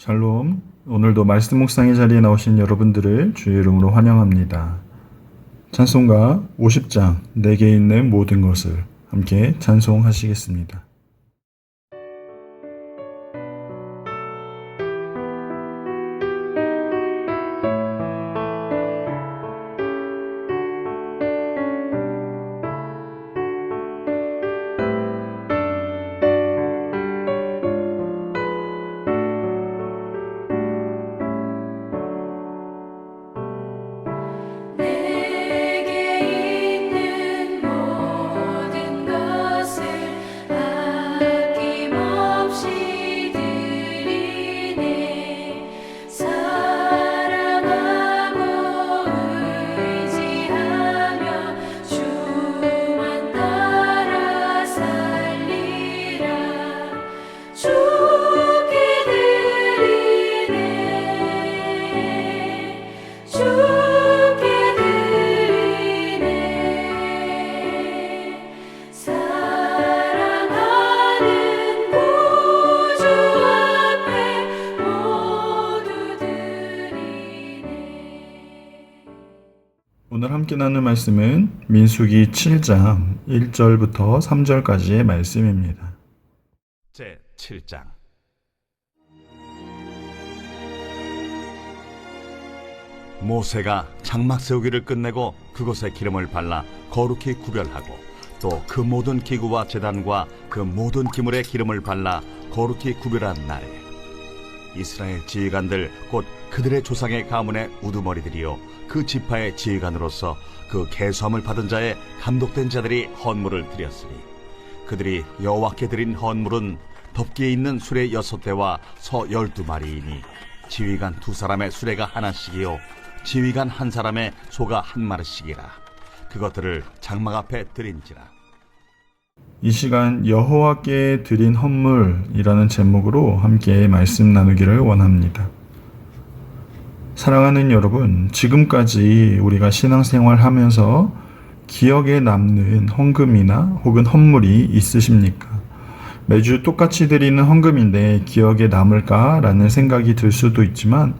샬롬. 오늘도 말씀 묵상의 자리에 나오신 여러분들을 주의 이름으로 환영합니다. 찬송가 50장 내게 있는 모든 것을 함께 찬송하시겠습니다. 오늘 함께 나눌 말씀은 민수기 7장 1절부터 3절까지의 말씀입니다. 제7장 모세가 장막 세우기를 끝내고 그곳에 기름을 발라 거룩히 구별하고 또 그 모든 기구와 제단과 그 모든 기물에 기름을 발라 거룩히 구별한 날에 이스라엘 지휘관들 곧 그들의 조상의 가문의 우두머리들이요 그 지파의 지휘관으로서 그 계수함을 받은 자의 감독된 자들이 헌물을 드렸으니 그들이 여호와께 드린 헌물은 덮기에 있는 수레 6대와 서 12마리이니 지휘관 2사람의 수레가 하나씩이요 지휘관 1사람의 소가 1마리씩이라 그것들을 장막 앞에 드린지라. 이 시간 여호와께 드린 헌물이라는 제목으로 함께 말씀 나누기를 원합니다. 사랑하는 여러분, 지금까지 우리가 신앙생활 하면서 기억에 남는 헌금이나 혹은 헌물이 있으십니까? 매주 똑같이 드리는 헌금인데 기억에 남을까라는 생각이 들 수도 있지만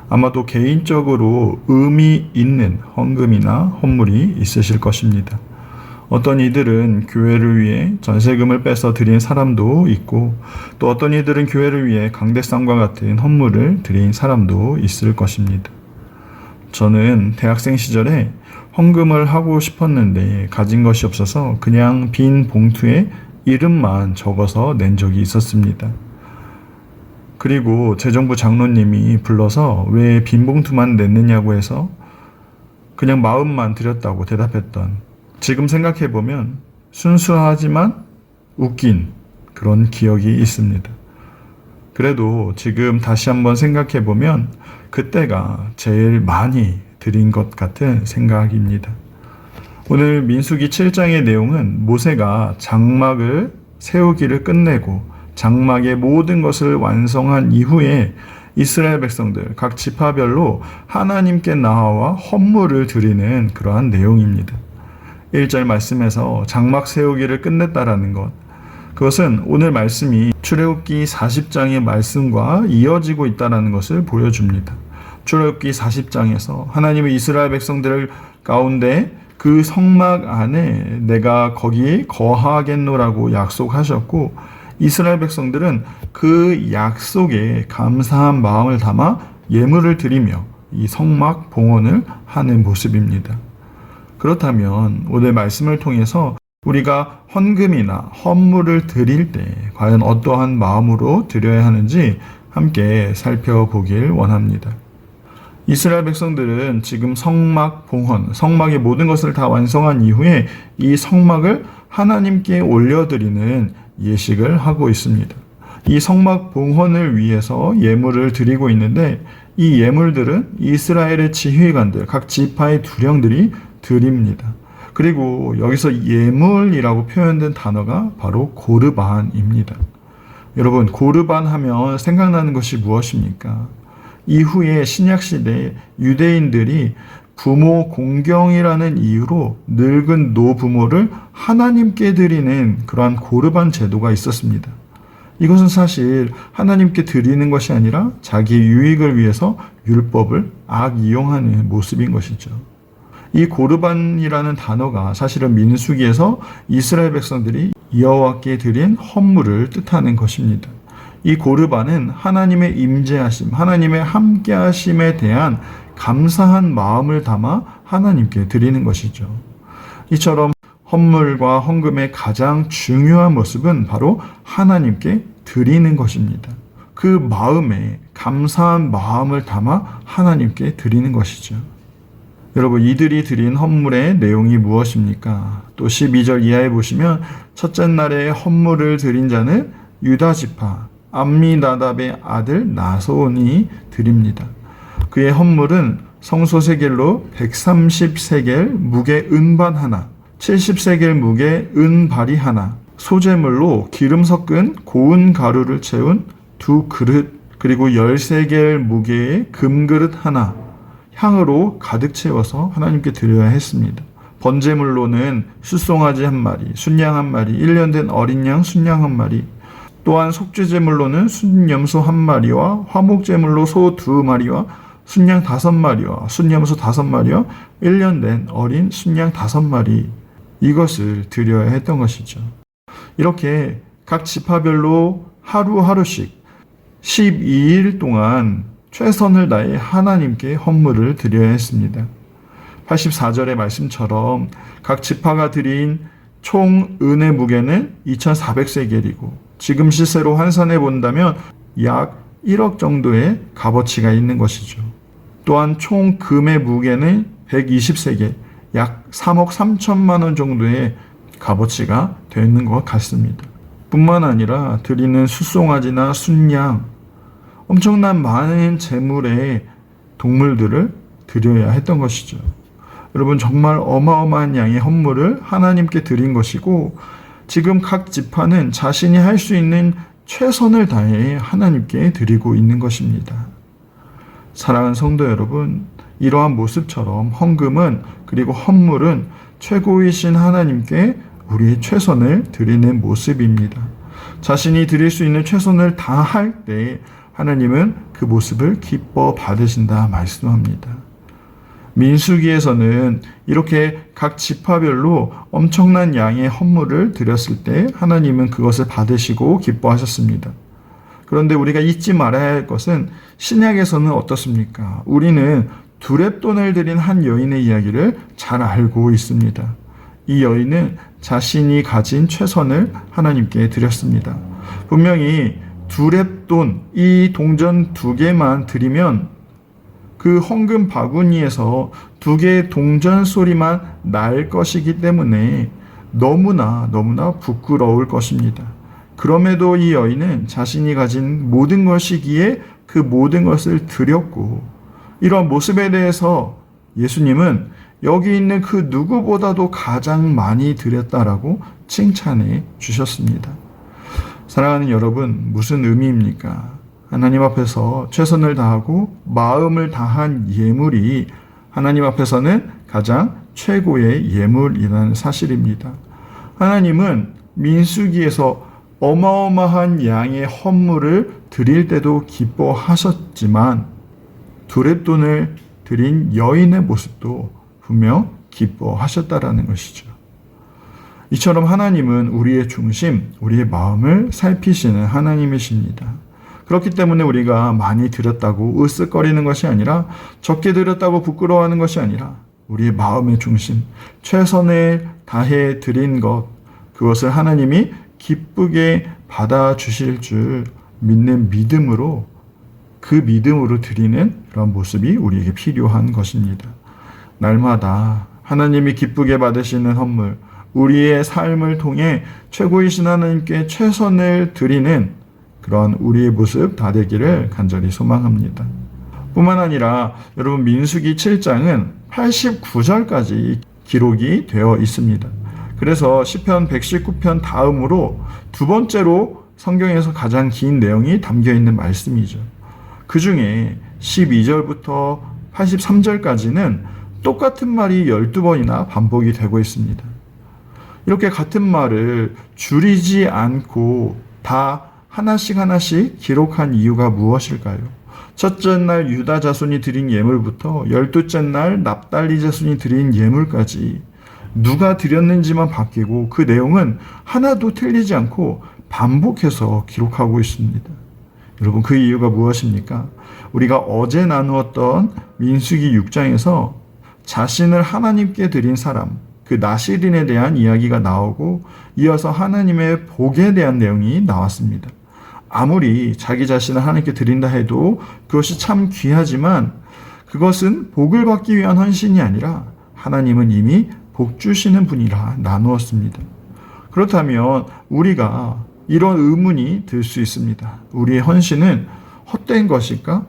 아마도 개인적으로 의미 있는 헌금이나 헌물이 있으실 것입니다. 어떤 이들은 교회를 위해 전세금을 빼서 드린 사람도 있고 또 어떤 이들은 교회를 위해 강대상과 같은 헌물을 드린 사람도 있을 것입니다. 저는 대학생 시절에 헌금을 하고 싶었는데 가진 것이 없어서 그냥 빈 봉투에 이름만 적어서 낸 적이 있었습니다. 그리고 재정부 장로님이 불러서 왜 빈 봉투만 냈느냐고 해서 그냥 마음만 드렸다고 대답했던, 지금 생각해보면 순수하지만 웃긴 그런 기억이 있습니다. 그래도 지금 다시 한번 생각해보면 그때가 제일 많이 드린 것 같은 생각입니다. 오늘 민수기 7장의 내용은 모세가 장막을 세우기를 끝내고 장막의 모든 것을 완성한 이후에 이스라엘 백성들 각 지파별로 하나님께 나아와 헌물을 드리는 그러한 내용입니다. 1절 말씀에서 장막 세우기를 끝냈다라는 것, 그것은 오늘 말씀이 출애굽기 40장의 말씀과 이어지고 있다는 것을 보여줍니다. 출애굽기 40장에서 하나님은 이스라엘 백성들 가운데 그 성막 안에 내가 거기 거하겠노라고 약속하셨고 이스라엘 백성들은 그 약속에 감사한 마음을 담아 예물을 드리며 이 성막 봉헌을 하는 모습입니다. 그렇다면 오늘 말씀을 통해서 우리가 헌금이나 헌물을 드릴 때 과연 어떠한 마음으로 드려야 하는지 함께 살펴보길 원합니다. 이스라엘 백성들은 지금 성막 봉헌, 성막의 모든 것을 다 완성한 이후에 이 성막을 하나님께 올려드리는 예식을 하고 있습니다. 이 성막 봉헌을 위해서 예물을 드리고 있는데 이 예물들은 이스라엘의 지휘관들, 각 지파의 두령들이 드립니다. 그리고 여기서 예물이라고 표현된 단어가 바로 고르반입니다. 여러분, 고르반 하면 생각나는 것이 무엇입니까? 이후에 신약시대에 유대인들이 부모 공경이라는 이유로 늙은 노부모를 하나님께 드리는 그러한 고르반 제도가 있었습니다. 이것은 사실 하나님께 드리는 것이 아니라 자기 유익을 위해서 율법을 악이용하는 모습인 것이죠. 이 고르반이라는 단어가 사실은 민수기에서 이스라엘 백성들이 여호와께 드린 헌물을 뜻하는 것입니다. 이 고르반은 하나님의 임재하심, 하나님의 함께하심에 대한 감사한 마음을 담아 하나님께 드리는 것이죠. 이처럼 헌물과 헌금의 가장 중요한 모습은 바로 하나님께 드리는 것입니다. 그 마음에 감사한 마음을 담아 하나님께 드리는 것이죠. 여러분, 이들이 드린 헌물의 내용이 무엇입니까? 또 12절 이하에 보시면 첫째 날에 헌물을 드린 자는 유다 지파 암미나답의 아들 나소온이 드립니다. 그의 헌물은 성소세겔로 130세겔 무게 은반 하나, 70세겔 무게 은발이 하나, 소재물로 기름 섞은 고운 가루를 채운 2그릇, 그리고 13개의 무게의 금그릇 하나, 향으로 가득 채워서 하나님께 드려야 했습니다. 번제물로는 숫송아지 1마리, 순양 1마리, 1년 된 어린 양 순양 1마리, 또한 속죄제물로는 순염소 1마리와 화목제물로 소 2마리와 순양 5마리와 순염소 5마리와 1년 된 어린 순양 5마리, 이것을 드려야 했던 것이죠. 이렇게 각 지파별로 하루하루씩 12일 동안 최선을 다해 하나님께 헌물을 드려야 했습니다. 84절의 말씀처럼 각 지파가 드린 총 은의 무게는 2400세겔이고 지금 시세로 환산해 본다면 약 1억 정도의 값어치가 있는 것이죠. 또한 총 금의 무게는 120세겔, 약 3억 3천만 원 정도의 값어치가 되는 것 같습니다. 뿐만 아니라 드리는 숫송아지나 순양, 엄청난 많은 재물의 동물들을 드려야 했던 것이죠. 여러분, 정말 어마어마한 양의 헌물을 하나님께 드린 것이고 지금 각 지파는 자신이 할 수 있는 최선을 다해 하나님께 드리고 있는 것입니다. 사랑하는 성도 여러분, 이러한 모습처럼 헌금은 그리고 헌물은 최고이신 하나님께 우리의 최선을 드리는 모습입니다. 자신이 드릴 수 있는 최선을 다할 때 하나님은 그 모습을 기뻐 받으신다 말씀합니다. 민수기에서는 이렇게 각 지파별로 엄청난 양의 헌물을 드렸을 때 하나님은 그것을 받으시고 기뻐하셨습니다. 그런데 우리가 잊지 말아야 할 것은 신약에서는 어떻습니까? 우리는 두렙돈을 드린 한 여인의 이야기를 잘 알고 있습니다. 이 여인은 자신이 가진 최선을 하나님께 드렸습니다. 분명히 두렙돈, 이 동전 2개만 드리면 그 헌금 바구니에서 2개의 동전 소리만 날 것이기 때문에 너무나 부끄러울 것입니다. 그럼에도 이 여인은 자신이 가진 모든 것이기에 그 모든 것을 드렸고, 이런 모습에 대해서 예수님은 여기 있는 그 누구보다도 가장 많이 드렸다라고 칭찬해 주셨습니다. 사랑하는 여러분, 무슨 의미입니까? 하나님 앞에서 최선을 다하고 마음을 다한 예물이 하나님 앞에서는 가장 최고의 예물이라는 사실입니다. 하나님은 민수기에서 어마어마한 양의 헌물을 드릴 때도 기뻐하셨지만 두렙돈을 드린 여인의 모습도 분명 기뻐하셨다라는 것이죠. 이처럼 하나님은 우리의 중심, 우리의 마음을 살피시는 하나님이십니다. 그렇기 때문에 우리가 많이 드렸다고 으쓱거리는 것이 아니라, 적게 드렸다고 부끄러워하는 것이 아니라 우리의 마음의 중심, 최선을 다해 드린 것, 그것을 하나님이 기쁘게 받아주실 줄 믿는 믿음으로, 그 믿음으로 드리는 그런 모습이 우리에게 필요한 것입니다. 날마다 하나님이 기쁘게 받으시는 헌물, 우리의 삶을 통해 최고이신 하나님께 최선을 드리는 그런 우리의 모습 다 되기를 간절히 소망합니다. 뿐만 아니라 여러분, 민수기 7장은 89절까지 기록이 되어 있습니다. 그래서 시편 119편 다음으로 두 번째로 성경에서 가장 긴 내용이 담겨 있는 말씀이죠. 그 중에 12절부터 83절까지는 똑같은 말이 12번이나 반복이 되고 있습니다. 이렇게 같은 말을 줄이지 않고 다 하나씩 하나씩 기록한 이유가 무엇일까요? 첫째 날 유다 자손이 드린 예물부터 12째 날 납달리 자손이 드린 예물까지 누가 드렸는지만 바뀌고 그 내용은 하나도 틀리지 않고 반복해서 기록하고 있습니다. 여러분, 그 이유가 무엇입니까? 우리가 어제 나누었던 민수기 6장에서 자신을 하나님께 드린 사람, 그 나시린에 대한 이야기가 나오고 이어서 하나님의 복에 대한 내용이 나왔습니다. 아무리 자기 자신을 하나님께 드린다 해도 그것이 참 귀하지만 그것은 복을 받기 위한 헌신이 아니라 하나님은 이미 복 주시는 분이라 나누었습니다. 그렇다면 우리가 이런 의문이 들 수 있습니다. 우리의 헌신은 헛된 것일까?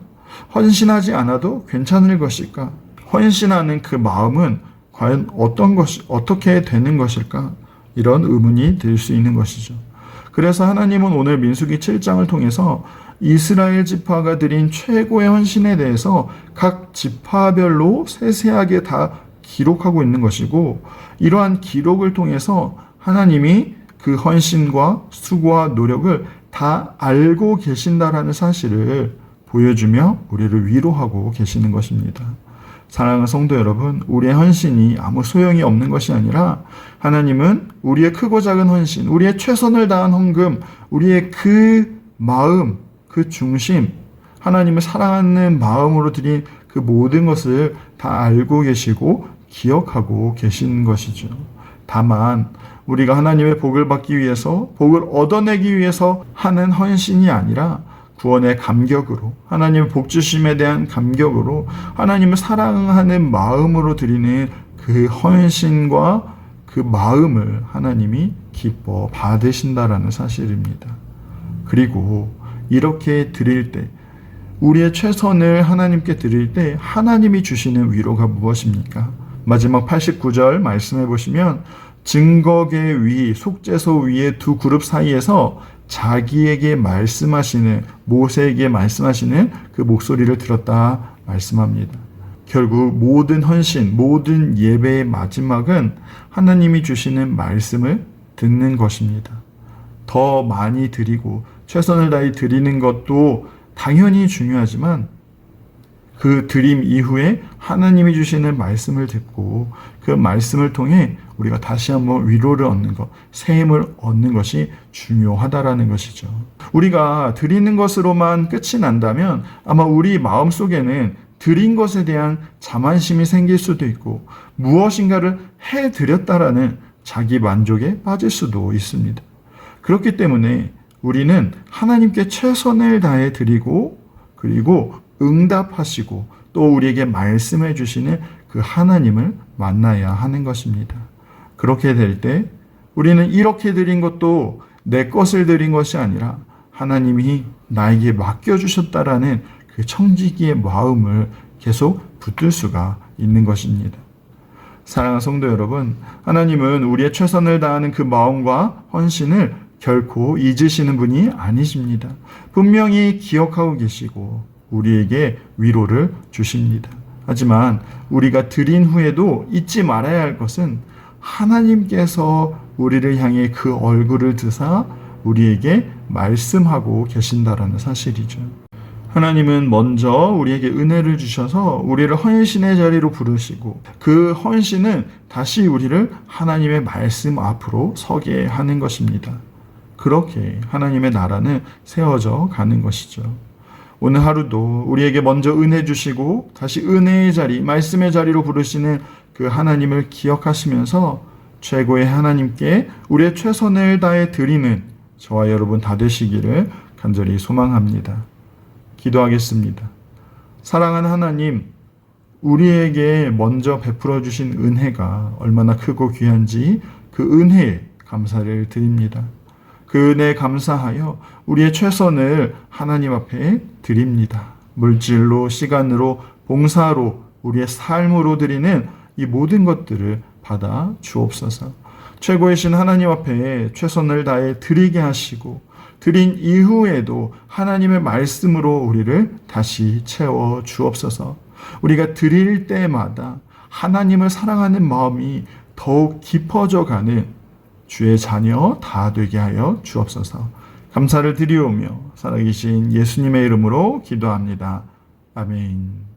헌신하지 않아도 괜찮을 것일까? 헌신하는 그 마음은 과연 어떻게 되는 것일까? 이런 의문이 들 수 있는 것이죠. 그래서 하나님은 오늘 민수기 7장을 통해서 이스라엘 지파가 드린 최고의 헌신에 대해서 각 지파별로 세세하게 다 기록하고 있는 것이고, 이러한 기록을 통해서 하나님이 그 헌신과 수고와 노력을 다 알고 계신다라는 사실을 보여주며 우리를 위로하고 계시는 것입니다. 사랑하는 성도 여러분, 우리의 헌신이 아무 소용이 없는 것이 아니라 하나님은 우리의 크고 작은 헌신, 우리의 최선을 다한 헌금, 우리의 그 마음, 그 중심, 하나님을 사랑하는 마음으로 드린 그 모든 것을 다 알고 계시고 기억하고 계신 것이죠. 다만 우리가 하나님의 복을 받기 위해서, 복을 얻어내기 위해서 하는 헌신이 아니라 구원의 감격으로, 하나님의 복 주심에 대한 감격으로, 하나님을 사랑하는 마음으로 드리는 그 헌신과 그 마음을 하나님이 기뻐 받으신다라는 사실입니다. 그리고 이렇게 드릴 때, 우리의 최선을 하나님께 드릴 때 하나님이 주시는 위로가 무엇입니까? 마지막 89절 말씀해 보시면 증거계 위, 속죄소 위의 두 그룹 사이에서 자기에게 말씀하시는, 모세에게 말씀하시는 그 목소리를 들었다 말씀합니다. 결국 모든 헌신, 모든 예배의 마지막은 하나님이 주시는 말씀을 듣는 것입니다. 더 많이 드리고 최선을 다해 드리는 것도 당연히 중요하지만 그 드림 이후에 하나님이 주시는 말씀을 듣고 그 말씀을 통해 우리가 다시 한번 위로를 얻는 것, 새 힘을 얻는 것이 중요하다라는 것이죠. 우리가 드리는 것으로만 끝이 난다면 아마 우리 마음속에는 드린 것에 대한 자만심이 생길 수도 있고 무엇인가를 해드렸다라는 자기 만족에 빠질 수도 있습니다. 그렇기 때문에 우리는 하나님께 최선을 다해 드리고 그리고 응답하시고 또 우리에게 말씀해 주시는 그 하나님을 만나야 하는 것입니다. 그렇게 될 때 우리는 이렇게 드린 것도 내 것을 드린 것이 아니라 하나님이 나에게 맡겨주셨다라는 그 청지기의 마음을 계속 붙들 수가 있는 것입니다. 사랑하는 성도 여러분, 하나님은 우리의 최선을 다하는 그 마음과 헌신을 결코 잊으시는 분이 아니십니다. 분명히 기억하고 계시고 우리에게 위로를 주십니다. 하지만 우리가 드린 후에도 잊지 말아야 할 것은 하나님께서 우리를 향해 그 얼굴을 드사 우리에게 말씀하고 계신다라는 사실이죠. 하나님은 먼저 우리에게 은혜를 주셔서 우리를 헌신의 자리로 부르시고 그 헌신은 다시 우리를 하나님의 말씀 앞으로 서게 하는 것입니다. 그렇게 하나님의 나라는 세워져 가는 것이죠. 오늘 하루도 우리에게 먼저 은혜 주시고 다시 은혜의 자리, 말씀의 자리로 부르시는 그 하나님을 기억하시면서 최고의 하나님께 우리의 최선을 다해 드리는 저와 여러분 다 되시기를 간절히 소망합니다. 기도하겠습니다. 사랑하는 하나님, 우리에게 먼저 베풀어 주신 은혜가 얼마나 크고 귀한지 그 은혜에 감사를 드립니다. 그 은혜에 감사하여 우리의 최선을 하나님 앞에 드립니다. 물질로, 시간으로, 봉사로, 우리의 삶으로 드리는 이 모든 것들을 받아 주옵소서. 최고이신 하나님 앞에 최선을 다해 드리게 하시고 드린 이후에도 하나님의 말씀으로 우리를 다시 채워 주옵소서. 우리가 드릴 때마다 하나님을 사랑하는 마음이 더욱 깊어져 가는 주의 자녀 다 되게 하여 주옵소서. 감사를 드리오며 살아계신 예수님의 이름으로 기도합니다. 아멘.